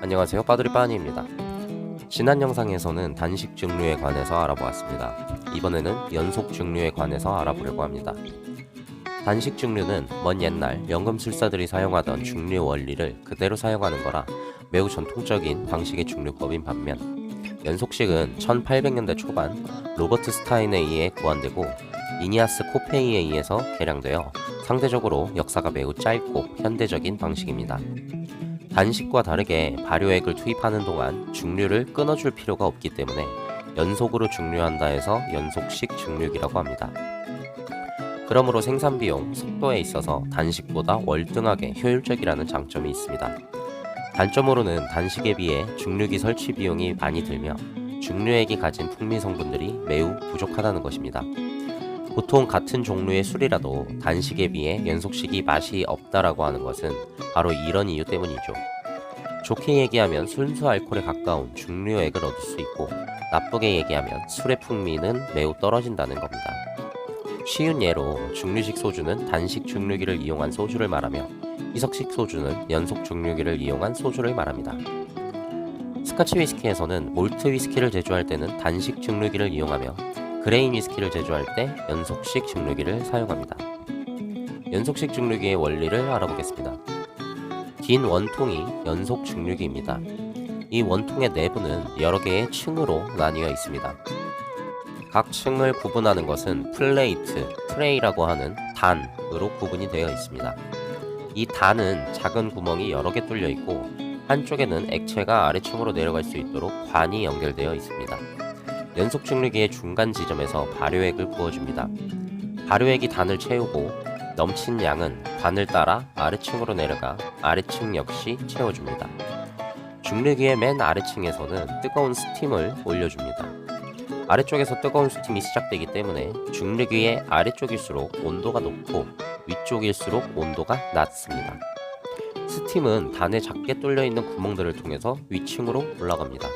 안녕하세요, 빠두리 빠니입니다. 지난 영상에서는 단식 증류에 관해서 알아보았습니다. 이번에는 연속 증류에 관해서 알아보려고 합니다. 단식 증류는 먼 옛날 연금술사들이 사용하던 증류 원리를 그대로 사용하는 거라 매우 전통적인 방식의 증류법인 반면, 연속식은 1800년대 초반 로버트 스타인에 의해 고안되고 이니아스 코페이에 의해서 개량되어 상대적으로 역사가 매우 짧고 현대적인 방식입니다. 단식과 다르게 발효액을 투입하는 동안 증류를 끊어줄 필요가 없기 때문에 연속으로 증류한다 해서 연속식 증류기라고 합니다. 그러므로 생산비용, 속도에 있어서 단식보다 월등하게 효율적이라는 장점이 있습니다. 단점으로는 단식에 비해 증류기 설치 비용이 많이 들며 증류액이 가진 풍미 성분들이 매우 부족하다는 것입니다. 보통 같은 종류의 술이라도 단식에 비해 연속식이 맛이 없다라고 하는 것은 바로 이런 이유 때문이죠. 좋게 얘기하면 순수 알코올에 가까운 증류액을 얻을 수 있고, 나쁘게 얘기하면 술의 풍미는 매우 떨어진다는 겁니다. 쉬운 예로 증류식 소주는 단식 증류기를 이용한 소주를 말하며, 희석식 소주는 연속 증류기를 이용한 소주를 말합니다. 스카치 위스키에서는 몰트 위스키를 제조할 때는 단식 증류기를 이용하며, 그레인 위스키를 제조할 때 연속식 증류기를 사용합니다. 연속식 증류기의 원리를 알아보겠습니다. 긴 원통이 연속 증류기입니다. 이 원통의 내부는 여러 개의 층으로 나뉘어 있습니다. 각 층을 구분하는 것은 플레이트, 트레이라고 하는 단으로 구분이 되어 있습니다. 이 단은 작은 구멍이 여러 개 뚫려 있고, 한쪽에는 액체가 아래층으로 내려갈 수 있도록 관이 연결되어 있습니다. 연속 증류기의 중간 지점에서 발효액을 부어줍니다. 발효액이 단을 채우고 넘친 양은 관을 따라 아래층으로 내려가 아래층 역시 채워줍니다. 증류기의 맨 아래층에서는 뜨거운 스팀을 올려줍니다. 아래쪽에서 뜨거운 스팀이 시작되기 때문에 증류기의 아래쪽일수록 온도가 높고 위쪽일수록 온도가 낮습니다. 스팀은 단에 작게 뚫려 있는 구멍들을 통해서 위층으로 올라갑니다.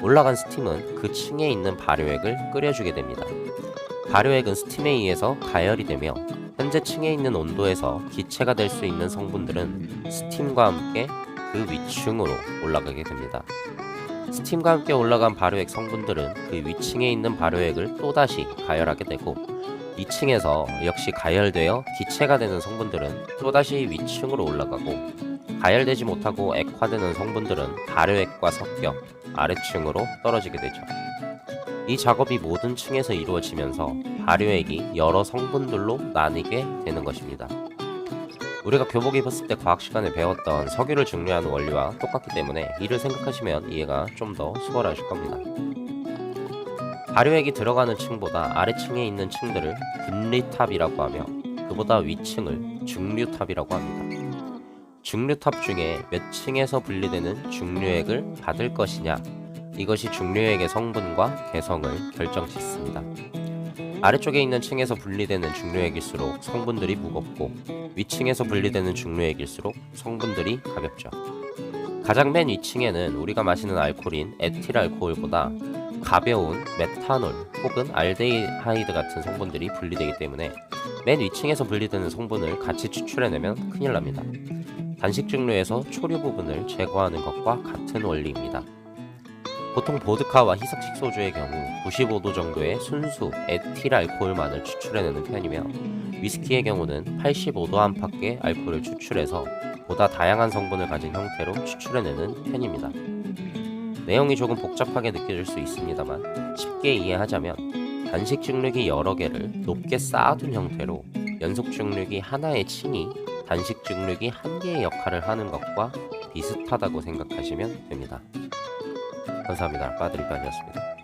올라간 스팀은 그 층에 있는 발효액을 끓여주게 됩니다. 발효액은 스팀에 의해서 가열이 되며, 현재 층에 있는 온도에서 기체가 될 수 있는 성분들은 스팀과 함께 그 위층으로 올라가게 됩니다. 스팀과 함께 올라간 발효액 성분들은 그 위층에 있는 발효액을 또다시 가열하게 되고, 2층에서 역시 가열되어 기체가 되는 성분들은 또다시 위층으로 올라가고, 가열되지 못하고 액화되는 성분들은 발효액과 섞여 아래층으로 떨어지게 되죠. 이 작업이 모든 층에서 이루어지면서 발효액이 여러 성분들로 나뉘게 되는 것입니다. 우리가 교복 입었을 때 과학 시간에 배웠던 석유를 증류하는 원리와 똑같기 때문에 이를 생각하시면 이해가 좀 더 수월하실 겁니다. 발효액이 들어가는 층보다 아래층에 있는 층들을 분리탑이라고 하며, 그보다 위층을 증류탑이라고 합니다. 증류탑 중에 몇 층에서 분리되는 증류액을 받을 것이냐, 이것이 증류액의 성분과 개성을 결정짓습니다. 아래쪽에 있는 층에서 분리되는 증류액일수록 성분들이 무겁고, 위층에서 분리되는 증류액일수록 성분들이 가볍죠. 가장 맨 위층에는 우리가 마시는 알코올인 에틸 알코올보다 가벼운 메탄올 혹은 알데하이드 같은 성분들이 분리되기 때문에 맨 위층에서 분리되는 성분을 같이 추출해내면 큰일 납니다. 단식 증류에서 초류 부분을 제거하는 것과 같은 원리입니다. 보통 보드카와 희석식 소주의 경우 95도 정도의 순수 에틸 알코올만을 추출해내는 편이며, 위스키의 경우는 85도 안팎의 알코올을 추출해서 보다 다양한 성분을 가진 형태로 추출해내는 편입니다. 내용이 조금 복잡하게 느껴질 수 있습니다만, 쉽게 이해하자면 단식 증류기 여러 개를 높게 쌓아둔 형태로 연속 증류기 하나의 층이 단식 증류기 한 개의 역할을 하는 것과 비슷하다고 생각하시면 됩니다. 감사합니다. 빠드리빠니였습니다.